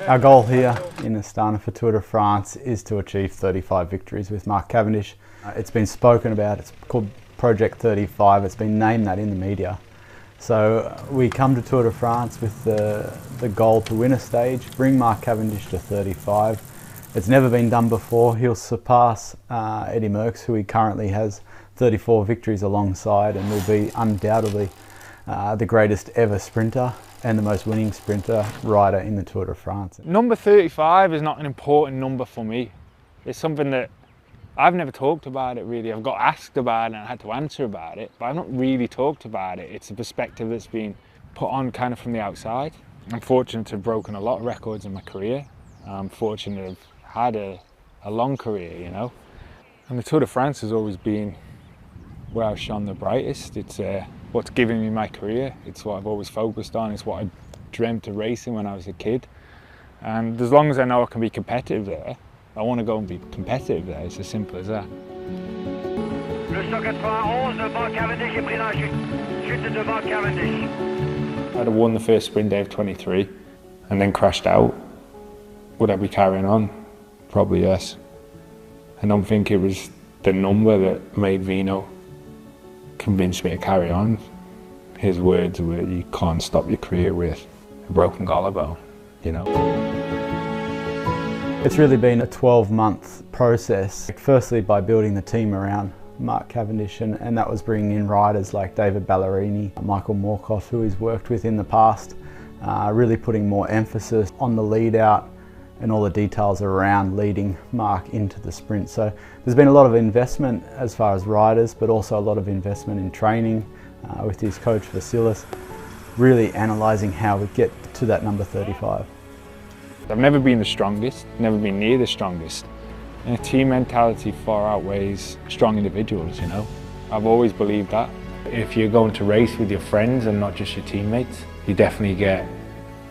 Our goal here in Astana for Tour de France is to achieve 35 victories with Mark Cavendish. It's been spoken about, it's called Project 35, it's been named that in the media. So we come to Tour de France with the goal to win a stage, bring Mark Cavendish to 35. It's never been done before. He'll surpass Eddy Merckx, who he currently has 34 victories alongside, and will be undoubtedly the greatest ever sprinter and the most winning sprinter rider in the Tour de France. Number 35 is not an important number for me. It's something that I've never talked about it really. I've got asked about it and I had to answer about it, but I've not really talked about it. It's a perspective that's been put on kind of from the outside. I'm fortunate to have broken a lot of records in my career. I'm fortunate to have had a long career, you know. And the Tour de France has always been where I've shone the brightest. It's what's given me my career. It's what I've always focused on. It's what I dreamt of racing when I was a kid. And as long as I know I can be competitive there, I want to go and be competitive there. It's as simple as that. Mark Cavendish est pris dans la chute de Mark Cavendish. I'd have won the first sprint day of 23 and then crashed out. Would I be carrying on? Probably yes. I don't think it was the number that made Vino convince me to carry on. His words were, you can't stop your career with a broken collarbone, you know. It's really been a 12-month process, firstly by building the team around Mark Cavendish, and that was bringing in riders like David Ballerini, Michael Morkoff, who he's worked with in the past, really putting more emphasis on the lead out and all the details around leading Mark into the sprint. So there's been a lot of investment as far as riders, but also a lot of investment in training with his coach Vasilis, really analysing how we get to that number 35. I've never been the strongest, never been near the strongest. And team mentality far outweighs strong individuals, you know. I've always believed that. If you're going to race with your friends and not just your teammates, you definitely get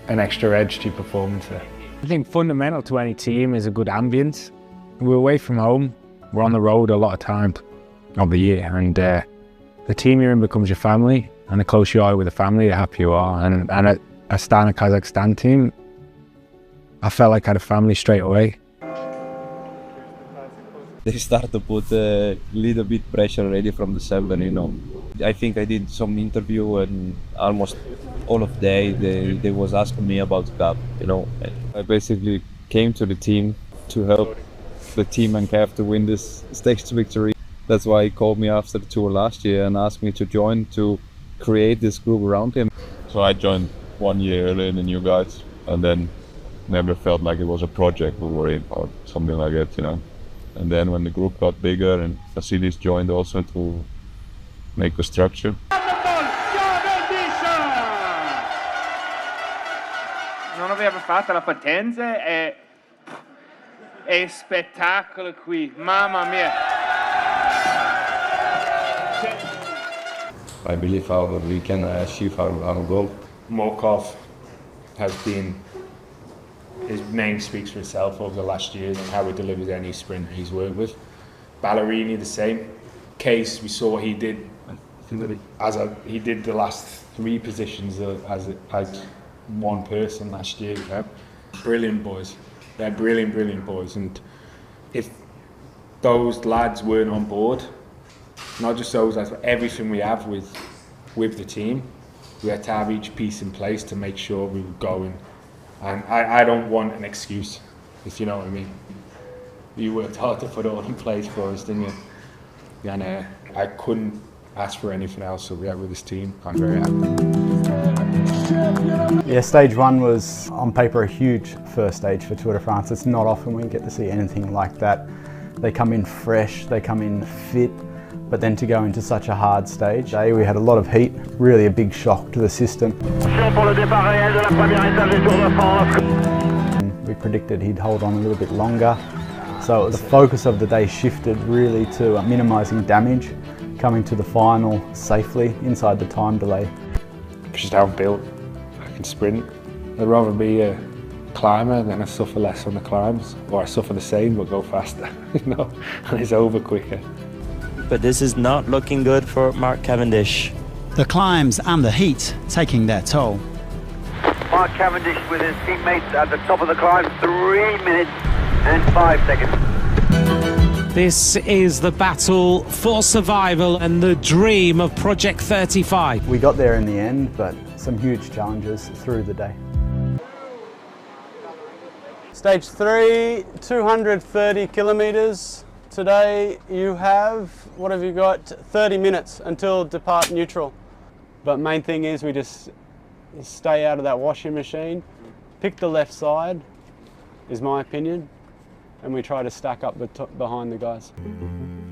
an extra edge to your performance there. I think fundamental to any team is a good ambience. We're away from home, we're on the road a lot of time of the year, and the team you're in becomes your family, and the closer you are with the family, the happier you are. And at Astana Kazakhstan team, I felt like I had a family straight away. They start to put a little bit pressure already from the 7, you know. I think I did some interview and almost all of day they was asking me about Cup, you know. I basically came to the team to help the team and Cav to win this stage victory. That's why he called me after the tour last year and asked me to join to create this group around him. So I joined 1 year earlier than you guys, and then never felt like it was a project we were in or something like that, you know. And then when the group got bigger and Vasilis joined also to make a structure. Non aveva fatto la partenza è spettacolo qui, mamma mia. I believe we can achieve our goal. Morkov has been, his name speaks for itself over the last years and how he delivers any sprint he's worked with. Ballerini the same. Case, we saw what he did he did the last 3 positions as one person last year. You know? Brilliant boys. They're brilliant boys. And if those lads weren't on board, not just those lads, but everything we have with the team, we had to have each piece in place to make sure we were going. And I don't want an excuse, if you know what I mean. You worked hard to put it all in place for us, didn't you? And I couldn't ask for anything else, so we are with this team. I'm very happy. Yeah, stage 1 was on paper a huge first stage for Tour de France. It's not often we get to see anything like that. They come in fresh, they come in fit, but then to go into such a hard stage, we had a lot of heat, really a big shock to the system. We predicted he'd hold on a little bit longer, so the focus of the day shifted really to minimising damage, coming to the final safely inside the time delay. Just how I'm built, I can sprint. I'd rather be a climber than I suffer less on the climbs, or I suffer the same but go faster, you know, and it's over quicker. But this is not looking good for Mark Cavendish. The climbs and the heat taking their toll. Mark Cavendish with his teammates at the top of the climb, 3 minutes and 5 seconds. This is the battle for survival and the dream of Project 35. We got there in the end, but some huge challenges through the day. Stage 3, 230 kilometres. Today you have, what have you got? 30 minutes until depart neutral. But main thing is we just stay out of that washing machine, pick the left side, is my opinion, and we try to stack up behind the guys.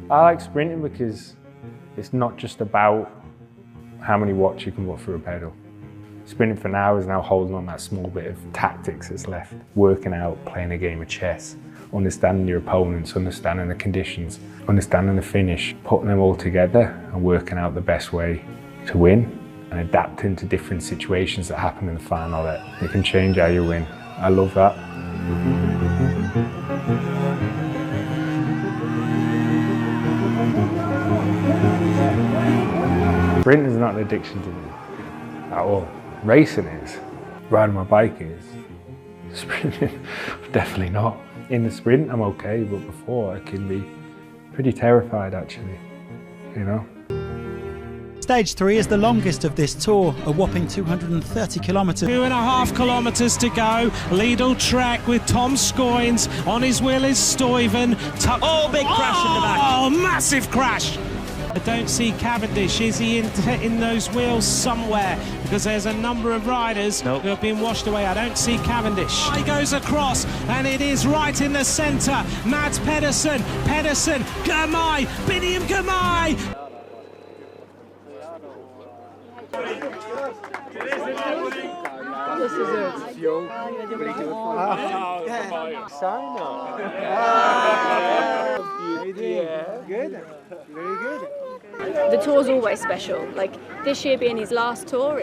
I like sprinting because it's not just about how many watts you can put through a pedal. Sprinting for now is now holding on that small bit of tactics that's left, working out, playing a game of chess, understanding your opponents, understanding the conditions, understanding the finish, putting them all together and working out the best way to win and adapting to different situations that happen in the final that it can change how you win. I love that. Sprinting is not an addiction to me at all. Racing is. Riding my bike is. Sprinting, definitely not. In the sprint I'm okay, but before I can be pretty terrified actually, you know. Stage 3 is the longest of this tour, a whopping 230 kilometres. 2.5 kilometres to go. Lidl Trek with Tom Scoynes. On his wheel is Stuyven. Oh, big crash in the back. Oh, massive crash. I don't see Cavendish. Is he in those wheels somewhere? Because there's a number of riders who have been washed away. I don't see Cavendish. He goes across, and it is right in the centre. Mads Pedersen, Girmay, Biniam Girmay. This is it. Good. Very good. The tour's always special. Like this year being his last tour,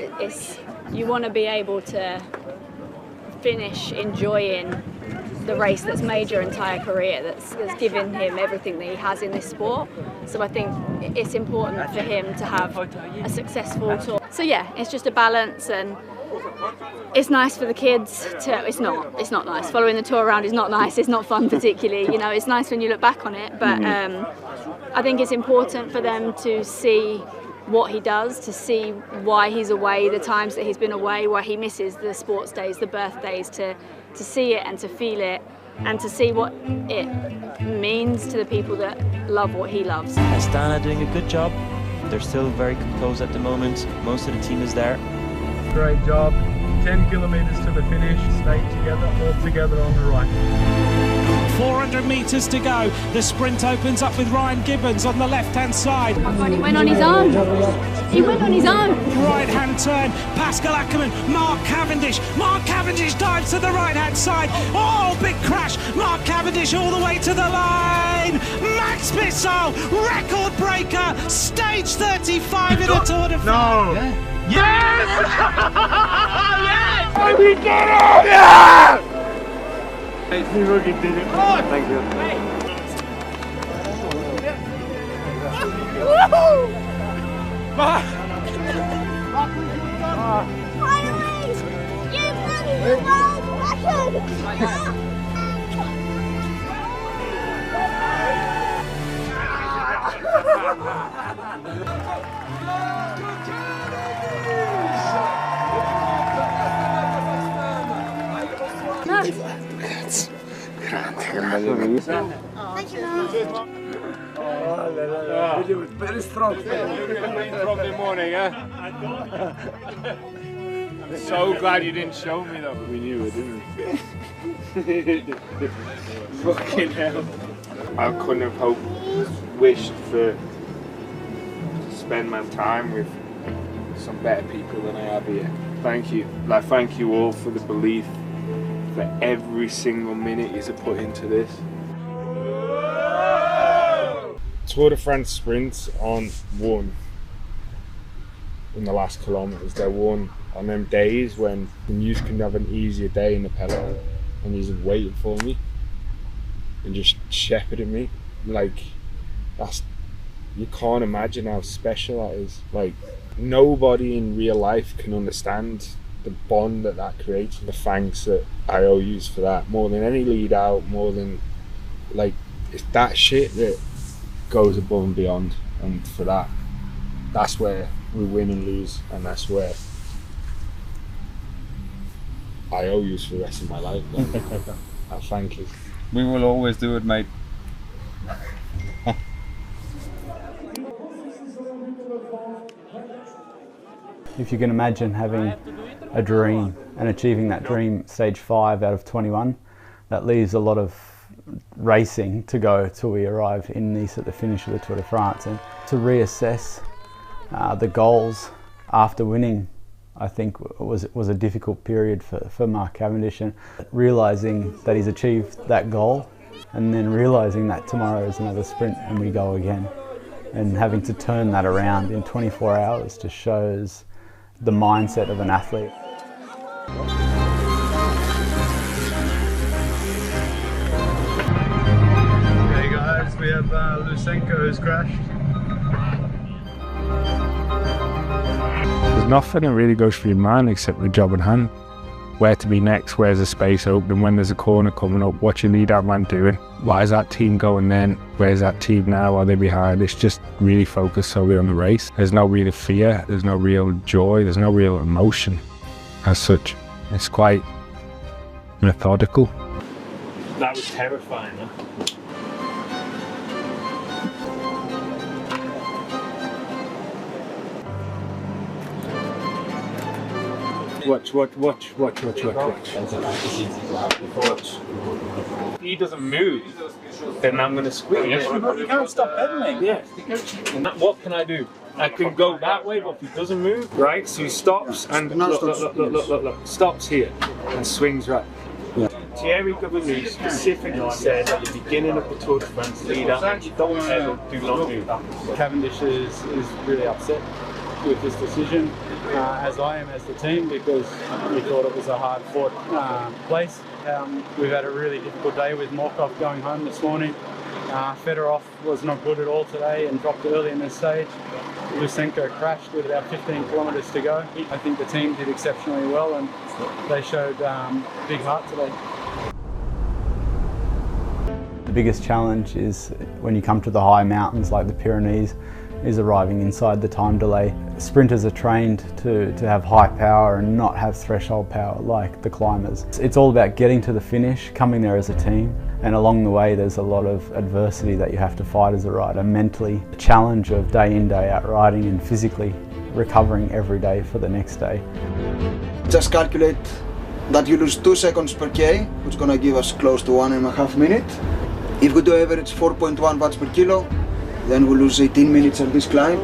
you want to be able to finish enjoying the race that's made your entire career, that's given him everything that he has in this sport. So I think it's important for him to have a successful tour. So yeah, it's just a balance, and it's nice for the kids to, it's not nice. Following the tour around is not nice, it's not fun particularly, you know, it's nice when you look back on it, but I think it's important for them to see what he does, to see why he's away, the times that he's been away, why he misses the sports days, the birthdays, to see it and to feel it and to see what it means to the people that love what he loves. Astana doing a good job. They're still very composed at the moment. Most of the team is there. Great job. 10 kilometres to the finish. Stay together, all together on the right. 400 metres to go. The sprint opens up with Ryan Gibbons on the left-hand side. Oh God, he went on his own. He went on his own. Right-hand turn. Pascal Ackermann. Mark Cavendish. Mark Cavendish dives to the right-hand side. Oh, big crash. Mark Cavendish all the way to the line. Max Bissau, record breaker. Stage 35 in the Tour de France. No. Yes! Yes! Oh, we did it! Yeah! We really did it. Oh, thank you. Woohoo! Finally! You've done the world record! Very strong. From the morning, huh? I'm so glad you didn't show me that. We knew it, didn't we? Fucking hell. I couldn't have wished to spend my time with some better people than I have here. Thank you. Thank you all for the belief for every single minute you put into this. Tour de France sprints aren't won in the last kilometres. They're won on them days when you can have an easier day in the peloton and you're waiting for me and just shepherding me. Like, you can't imagine how special that is. Like, nobody in real life can understand the bond that creates, and the thanks that I owe you for that, more than any lead out, more than, like, it's that shit that goes above and beyond, and for that, that's where we win and lose, and that's where I owe you for the rest of my life. Thank you. We will always do it, mate. If you can imagine having a dream and achieving that dream stage 5 out of 21, that leaves a lot of racing to go till we arrive in Nice at the finish of the Tour de France. And to reassess the goals after winning, I think was a difficult period for Mark Cavendish, and realising that he's achieved that goal and then realising that tomorrow is another sprint and we go again, and having to turn that around in 24 hours just shows the mindset of an athlete. Okay guys, we have Lusenko who's crashed. There's nothing that really goes through your mind except the job at hand. Where to be next, where's the space open, when there's a corner coming up, what's your lead out man doing? Why is that team going then? Where's that team now? Are they behind? It's just really focused solely on the race. There's no real fear, there's no real joy, there's no real emotion as such. It's quite methodical. That was terrifying, huh? Watch. If he doesn't move, then I'm going to squeeze. You can't stop pedaling. Yeah. What can I do? I can go that way, but if he doesn't move, right? So he stops and look. Stops here and swings right. Yeah. Thierry Gavanu specifically said at the beginning of the Tour de France leader, don't pedal, do not move. Cavendish is really upset with this decision, as I am as the team, because we thought it was a hard fought place. We've had a really difficult day with Morkov going home this morning. Fedorov was not good at all today and dropped early in the stage. Lusenko crashed with about 15 kilometres to go. I think the team did exceptionally well and they showed big heart today. The biggest challenge is when you come to the high mountains like the Pyrenees, is arriving inside the time delay. Sprinters are trained to have high power and not have threshold power like the climbers. It's all about getting to the finish, coming there as a team, and along the way there's a lot of adversity that you have to fight as a rider. Mentally, the challenge of day in, day out riding, and physically recovering every day for the next day. Just calculate that you lose 2 seconds per K, which is going to give us close to 1.5 minutes. If we do average 4.1 watts per kilo, then we lose 18 minutes on this climb.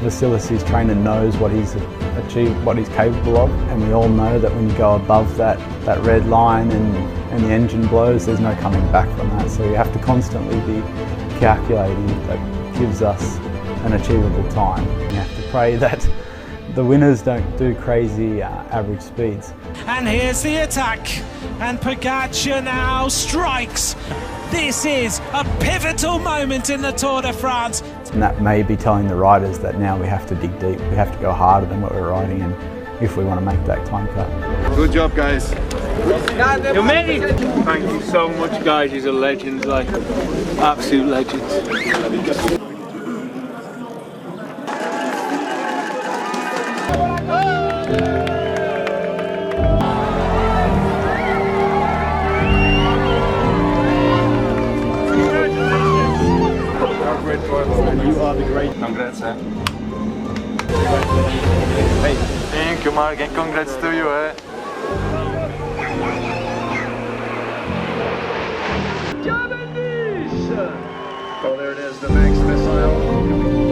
Vasilis's trainer knows what he's achieved, what he's capable of, and we all know that when you go above that red line and the engine blows, there's no coming back from that. So you have to constantly be calculating that gives us an achievable time. You have to pray that the winners don't do crazy average speeds. And here's the attack, and Pogacar now strikes. This is a pivotal moment in the Tour de France. And that may be telling the riders that now we have to dig deep, we have to go harder than what we're riding in if we want to make that time cut. Good job, guys. You made it! Thank you so much, guys. You're legends, like absolute legends. You are the great. Congrats, eh? Hey. Thank you, Mark, and congrats to you, eh? Cavendish! Oh, there it is, the next missile.